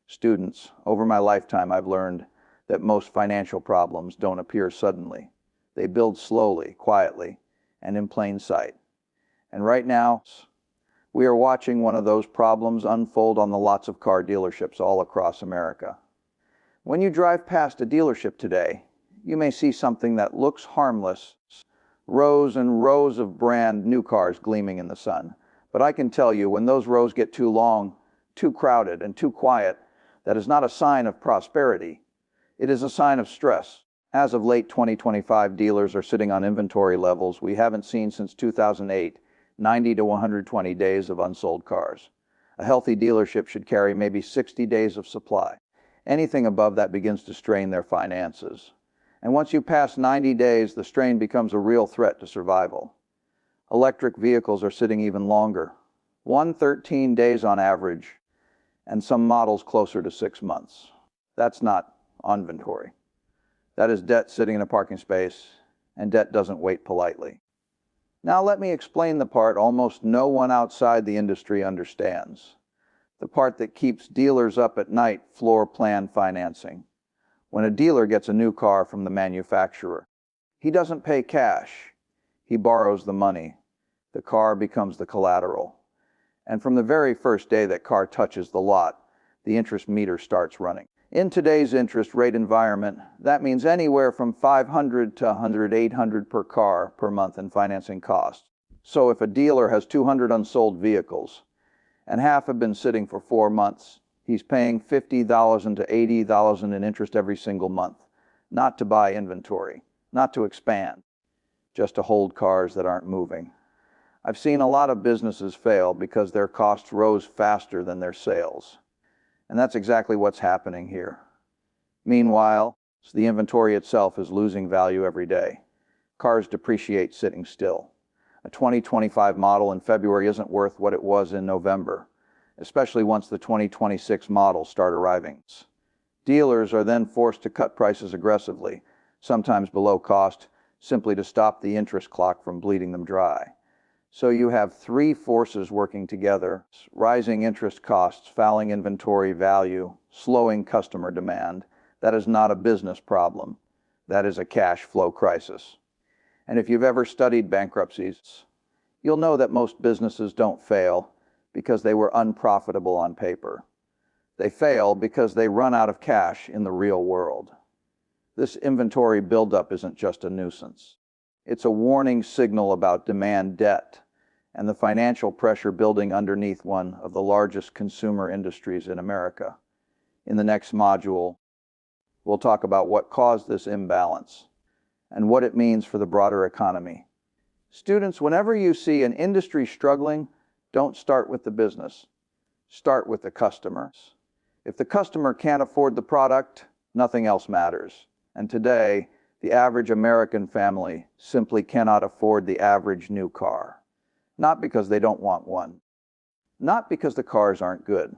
Students, over my lifetime, I've learned that most financial problems don't appear suddenly. They build slowly, quietly, and in plain sight. And right now, we are watching one of those problems unfold on the lots of car dealerships all across America. When you drive past a dealership today, you may see something that looks harmless, rows and rows of brand new cars gleaming in the sun. But I can tell you, when those rows get too long, too crowded, and too quiet, that is not a sign of prosperity. It is a sign of stress. As of late 2025, dealers are sitting on inventory levels we haven't seen since 2008, 90 to 120 days of unsold cars. A healthy dealership should carry maybe 60 days of supply. Anything above that begins to strain their finances. And once you pass 90 days, the strain becomes a real threat to survival. Electric vehicles are sitting even longer, 113 days on average, and some models closer to 6 months. That's not inventory. That is debt sitting in a parking space, and debt doesn't wait politely. Now let me explain the part almost no one outside the industry understands. The part that keeps dealers up at night: floor plan financing. When a dealer gets a new car from the manufacturer, he doesn't pay cash. He borrows the money. The car becomes the collateral. And from the very first day that car touches the lot, the interest meter starts running. In today's interest rate environment, that means anywhere from $500 to $800 per car per month in financing costs. So if a dealer has 200 unsold vehicles, and half have been sitting for 4 months, he's paying $50,000 to $80,000 in interest every single month, not to buy inventory, not to expand, just to hold cars that aren't moving. I've seen a lot of businesses fail because their costs rose faster than their sales. And that's exactly what's happening here. Meanwhile, the inventory itself is losing value every day. Cars depreciate sitting still. A 2025 model in February isn't worth what it was in November, especially once the 2026 models start arriving. Dealers are then forced to cut prices aggressively, sometimes below cost, simply to stop the interest clock from bleeding them dry. So you have three forces working together: rising interest costs, falling inventory value, slowing customer demand. That is not a business problem. That is a cash flow crisis. And if you've ever studied bankruptcies, you'll know that most businesses don't fail because they were unprofitable on paper. They fail because they run out of cash in the real world. This inventory buildup isn't just a nuisance. It's a warning signal about demand debt and the financial pressure building underneath one of the largest consumer industries in America. In the next module, we'll talk about what caused this imbalance and what it means for the broader economy. Students, whenever you see an industry struggling, don't start with the business. Start with the customers. If the customer can't afford the product, nothing else matters. And today, the average American family simply cannot afford the average new car. Not because they don't want one, not because the cars aren't good,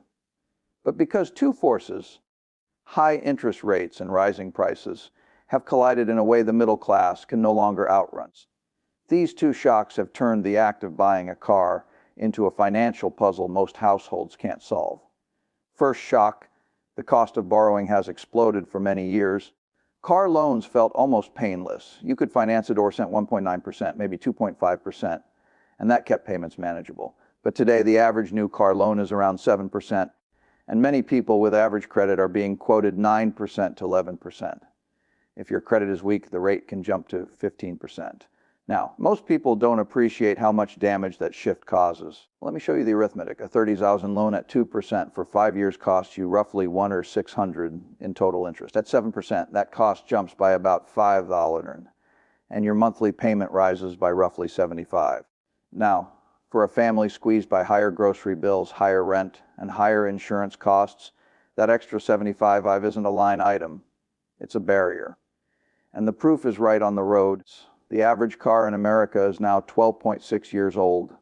but because two forces, high interest rates and rising prices, have collided in a way the middle class can no longer outrun. These two shocks have turned the act of buying a car into a financial puzzle most households can't solve. First shock, the cost of borrowing has exploded for many years. Car loans felt almost painless. You could finance it or sent 1.9%, maybe 2.5%. And that kept payments manageable. But today, the average new car loan is around 7%, and many people with average credit are being quoted 9% to 11%. If your credit is weak, the rate can jump to 15%. Now, most people don't appreciate how much damage that shift causes. Let me show you the arithmetic. A $30,000 loan at 2% for 5 years costs you roughly $100 or $600 in total interest. At 7%, that cost jumps by about $5, and your monthly payment rises by roughly $75. Now, for a family squeezed by higher grocery bills, higher rent, and higher insurance costs, that extra $75 isn't a line item. It's a barrier. And the proof is right on the roads. The average car in America is now 12.6 years old,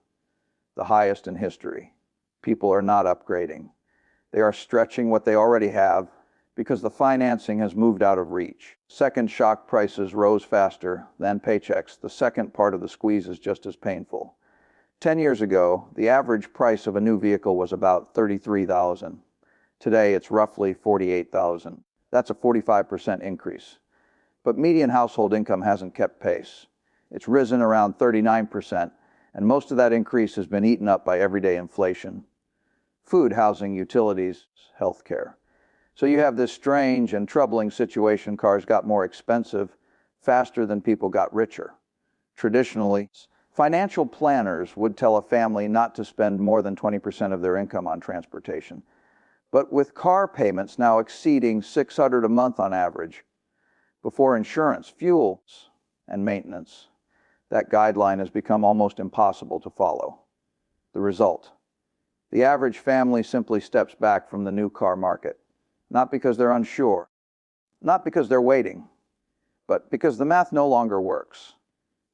the highest in history. People are not upgrading. They are stretching what they already have because the financing has moved out of reach. Second shock, prices rose faster than paychecks. The second part of the squeeze is just as painful. 10 years ago, the average price of a new vehicle was about $33,000. Today, it's roughly 48,000. That's a 45% increase. But median household income hasn't kept pace. It's risen around 39%, and most of that increase has been eaten up by everyday inflation. Food, housing, utilities, healthcare. So you have this strange and troubling situation. Cars got more expensive faster than people got richer. Traditionally, financial planners would tell a family not to spend more than 20% of their income on transportation. But with car payments now exceeding $600 a month on average, before insurance, fuel, and maintenance, that guideline has become almost impossible to follow. The result: the average family simply steps back from the new car market, not because they're unsure, not because they're waiting, but because the math no longer works.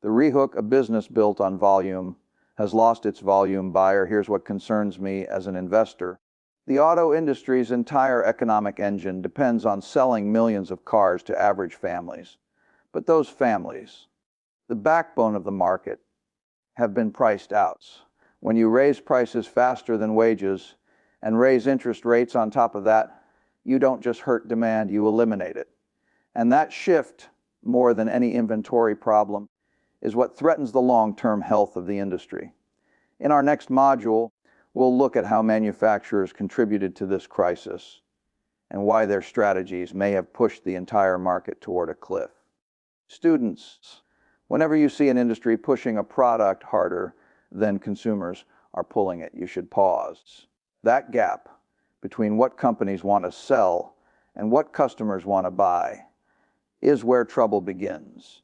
The rehook, a business built on volume, has lost its volume buyer. Here's what concerns me as an investor. The auto industry's entire economic engine depends on selling millions of cars to average families. But those families, the backbone of the market, have been priced out. When you raise prices faster than wages and raise interest rates on top of that, you don't just hurt demand, you eliminate it. And that shift, more than any inventory problem, is what threatens the long-term health of the industry. In our next module, we'll look at how manufacturers contributed to this crisis and why their strategies may have pushed the entire market toward a cliff. Students, whenever you see an industry pushing a product harder than consumers are pulling it, you should pause. That gap between what companies want to sell and what customers want to buy is where trouble begins.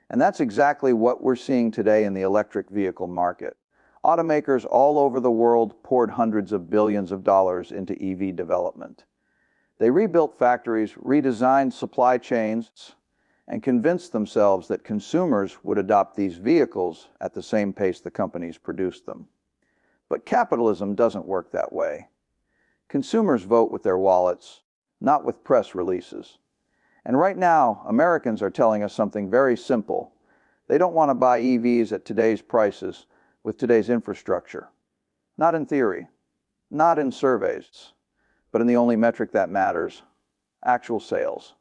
And that's exactly what we're seeing today in the electric vehicle market. Automakers all over the world poured hundreds of billions of dollars into EV development. They rebuilt factories, redesigned supply chains, and convinced themselves that consumers would adopt these vehicles at the same pace the companies produced them. But capitalism doesn't work that way. Consumers vote with their wallets, not with press releases. And right now, Americans are telling us something very simple. They don't want to buy EVs at today's prices with today's infrastructure. Not in theory, not in surveys, but in the only metric that matters: actual sales.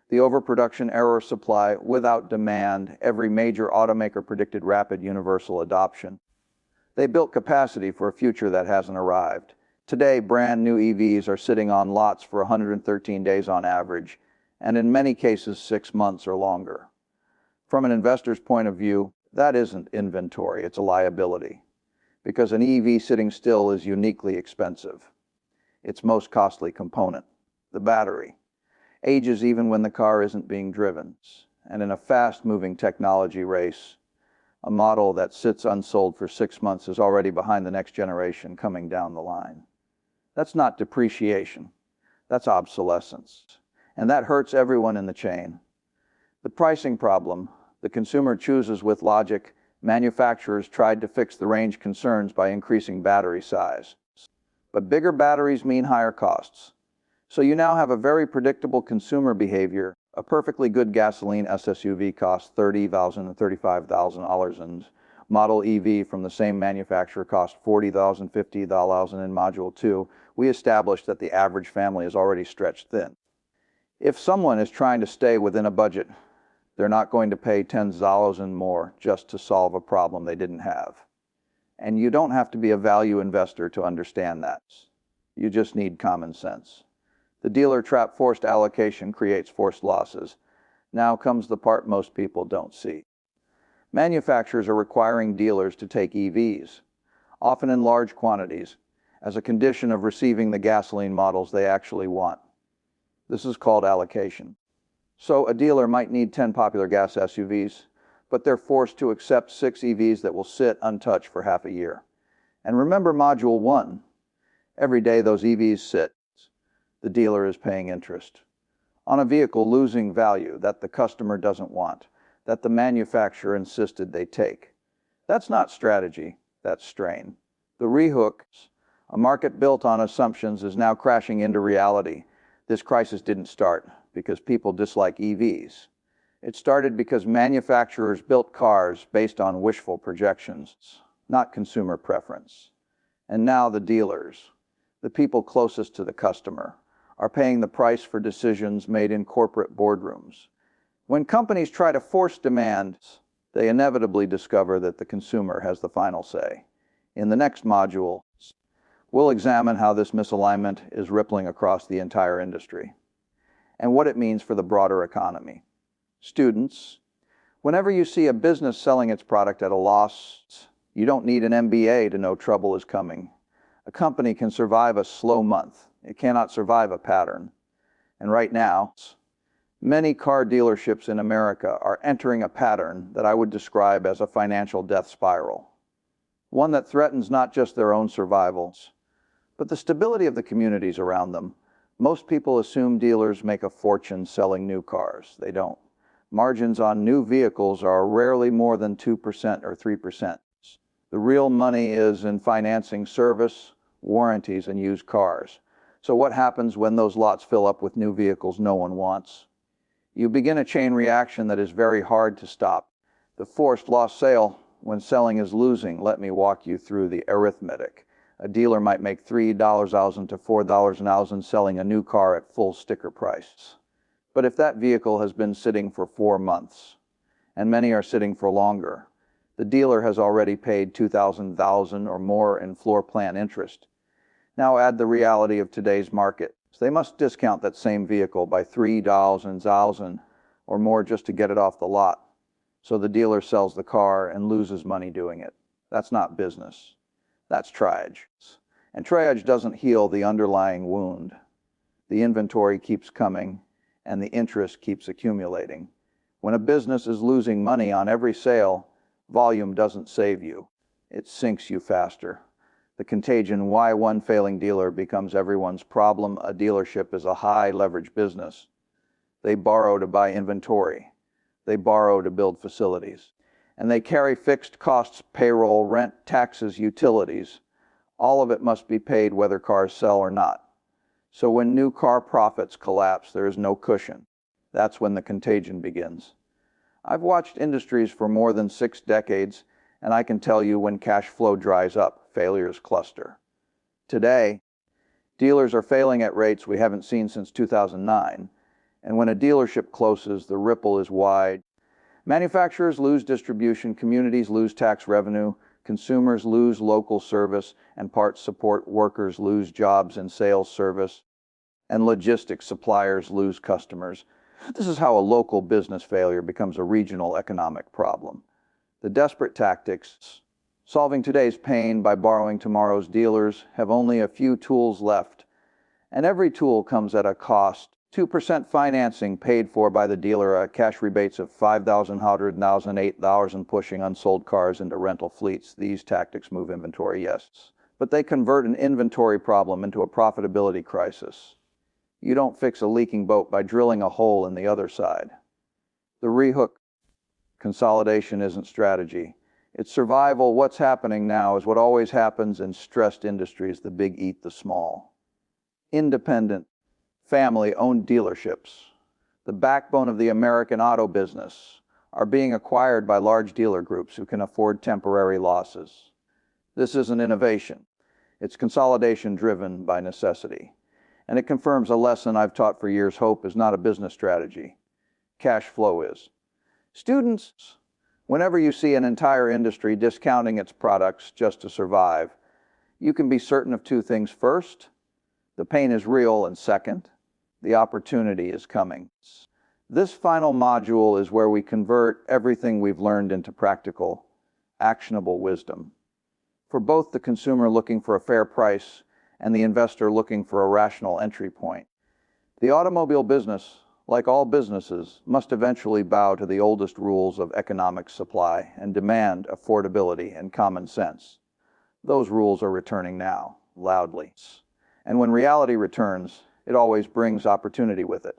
The overproduction error supply without demand. Every major automaker predicted rapid universal adoption. They built capacity for a future that hasn't arrived. Today, brand new EVs are sitting on lots for 113 days on average, and in many cases 6 months or longer. From an investor's point of view, that isn't inventory, it's a liability. Because an EV sitting still is uniquely expensive. Its most costly component, the battery, ages even when the car isn't being driven. And in a fast-moving technology race, a model that sits unsold for 6 months is already behind the next generation coming down the line. That's not depreciation, that's obsolescence. And that hurts everyone in the chain. The pricing problem, the consumer chooses with logic. Manufacturers tried to fix the range concerns by increasing battery size. But bigger batteries mean higher costs. So you now have a very predictable consumer behavior. A perfectly good gasoline SUV costs $30,000 and $35,000, and Model EV from the same manufacturer costs $40,000, $50,000 in Module 2. We established that the average family is already stretched thin. If someone is trying to stay within a budget, they're not going to pay $10,000 more just to solve a problem they didn't have. And you don't have to be a value investor to understand that. You just need common sense. The dealer trap: forced allocation creates forced losses. Now comes the part most people don't see. Manufacturers are requiring dealers to take EVs, often in large quantities, as a condition of receiving the gasoline models they actually want. This is called allocation. So a dealer might need 10 popular gas SUVs, but they're forced to accept 6 EVs that will sit untouched for half a year. And remember Module 1. Every day those EVs sit, the dealer is paying interest on a vehicle losing value that the customer doesn't want, that the manufacturer insisted they take. That's not strategy, that's strain. The rehooks, a market built on assumptions, is now crashing into reality. This crisis didn't start because people dislike EVs. It started because manufacturers built cars based on wishful projections, not consumer preference. And now the dealers the people closest to the customer, are paying the price for decisions made in corporate boardrooms. When companies try to force demand, they inevitably discover that the consumer has the final say. In the next module, we'll examine how this misalignment is rippling across the entire industry and what it means for the broader economy. Students, whenever you see a business selling its product at a loss, you don't need an MBA to know trouble is coming. A company can survive a slow month. It cannot survive a pattern. And right now, many car dealerships in America are entering a pattern that I would describe as a financial death spiral. One that threatens not just their own survivals, but the stability of the communities around them. Most people assume dealers make a fortune selling new cars. They don't. Margins on new vehicles are rarely more than 2% or 3%. The real money is in financing service, warranties, and used cars. So what happens when those lots fill up with new vehicles no one wants? You begin a chain reaction that is very hard to stop. The forced lost sale when selling is losing. Let me walk you through the arithmetic. A dealer might make $3,000 to $4,000 selling a new car at full sticker price. But if that vehicle has been sitting for 4 months, and many are sitting for longer, the dealer has already paid $2,000 or more in floor plan interest. Now add the reality of today's market. So they must discount that same vehicle by $3,000 or more just to get it off the lot. So the dealer sells the car and loses money doing it. That's not business. That's triage. And triage doesn't heal the underlying wound. The inventory keeps coming and the interest keeps accumulating. When a business is losing money on every sale, volume doesn't save you. It sinks you faster. The contagion why one failing dealer becomes everyone's problem. A dealership is a high leverage business. They borrow to buy inventory. They borrow to build facilities. And they carry fixed costs, payroll, rent, taxes, utilities. All of it must be paid whether cars sell or not. So when new car profits collapse, there is no cushion. That's when the contagion begins. I've watched industries for more than 6 decades, and I can tell you when cash flow dries up, failures cluster. Today, dealers are failing at rates we haven't seen since 2009, and when a dealership closes, the ripple is wide. Manufacturers lose distribution, communities lose tax revenue, consumers lose local service, and parts support workers lose jobs in sales service, and logistics suppliers lose customers. This is how a local business failure becomes a regional economic problem. The desperate tactics, solving today's pain by borrowing tomorrow's dealers, have only a few tools left, and every tool comes at a cost. 2% financing paid for by the dealer, cash rebates of $5,000, $100,000, $8,000, pushing unsold cars into rental fleets. These tactics move inventory, yes, but they convert an inventory problem into a profitability crisis. You don't fix a leaking boat by drilling a hole in the other side. The rehook. Consolidation isn't strategy. It's survival. What's happening now is what always happens in stressed industries. The big eat the small. Independent, family-owned dealerships, the backbone of the American auto business, are being acquired by large dealer groups who can afford temporary losses. This isn't innovation. It's consolidation driven by necessity. And it confirms a lesson I've taught for years. Hope is not a business strategy. Cash flow is. Students, whenever you see an entire industry discounting its products just to survive, you can be certain of 2 things. First, the pain is real, and second, the opportunity is coming. This final module is where we convert everything we've learned into practical, actionable wisdom. For both the consumer looking for a fair price and the investor looking for a rational entry point, the automobile business, like all businesses, must eventually bow to the oldest rules of economic supply and demand affordability and common sense. Those rules are returning now, loudly. And when reality returns, it always brings opportunity with it.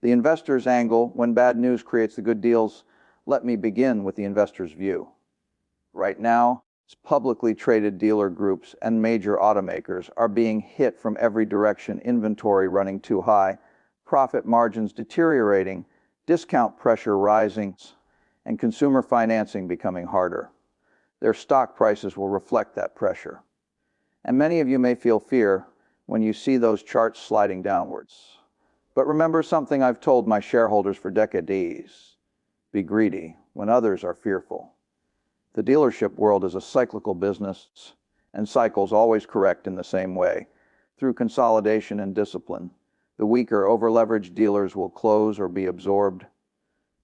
The investor's angle, when bad news creates the good deals, let me begin with the investor's view. Right now, publicly traded dealer groups and major automakers are being hit from every direction. Inventory running too high, profit margins deteriorating, discount pressure rising, and consumer financing becoming harder. Their stock prices will reflect that pressure. And many of you may feel fear when you see those charts sliding downwards. But remember something I've told my shareholders for decades: be greedy when others are fearful. The dealership world is a cyclical business, and cycles always correct in the same way, through consolidation and discipline. The weaker, over-leveraged dealers will close or be absorbed.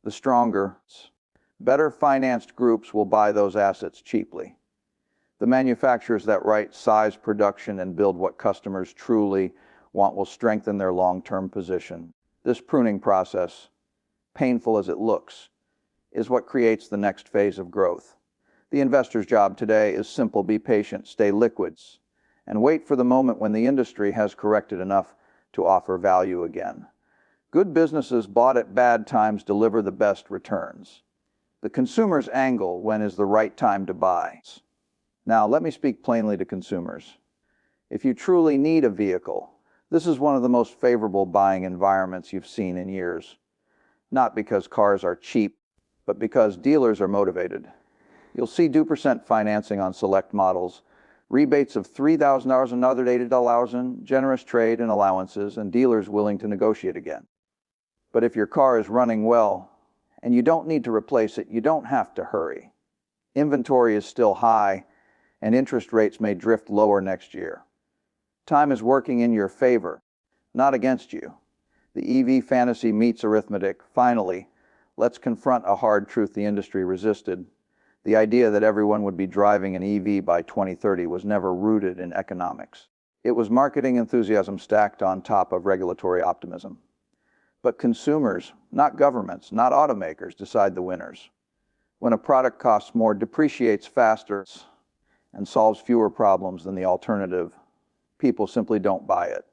The stronger, better financed groups will buy those assets cheaply. The manufacturers that right-size production and build what customers truly want will strengthen their long-term position. This pruning process, painful as it looks, is what creates the next phase of growth. The investor's job today is simple: be patient, stay liquids, and wait for the moment when the industry has corrected enough to offer value again. Good businesses bought at bad times deliver the best returns. The consumer's angle: when is the right time to buy? Now, let me speak plainly to consumers. If you truly need a vehicle, this is one of the most favorable buying environments you've seen in years. Not because cars are cheap, but because dealers are motivated. You'll see 2% financing on select models, rebates of $3,000 another $80,000, generous trade and allowances, and dealers willing to negotiate again. But if your car is running well and you don't need to replace it, you don't have to hurry. Inventory is still high, and interest rates may drift lower next year. Time is working in your favor, not against you. The EV fantasy meets arithmetic. Finally, let's confront a hard truth the industry resisted. The idea that everyone would be driving an EV by 2030 was never rooted in economics. It was marketing enthusiasm stacked on top of regulatory optimism. But consumers, not governments, not automakers, decide the winners. When a product costs more, depreciates faster, and solves fewer problems than the alternative, people simply don't buy it.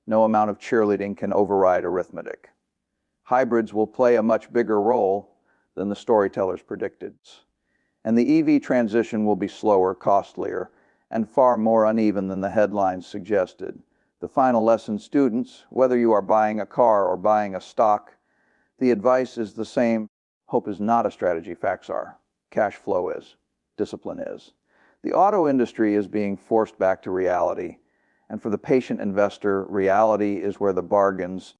No amount of cheerleading can override arithmetic. Hybrids will play a much bigger role than the storytellers predicted. And the EV transition will be slower, costlier, and far more uneven than the headlines suggested. The final lesson, students, whether you are buying a car or buying a stock, the advice is the same. Hope is not a strategy, facts are. Cash flow is. Discipline is. The auto industry is being forced back to reality, and for the patient investor, reality is where the bargains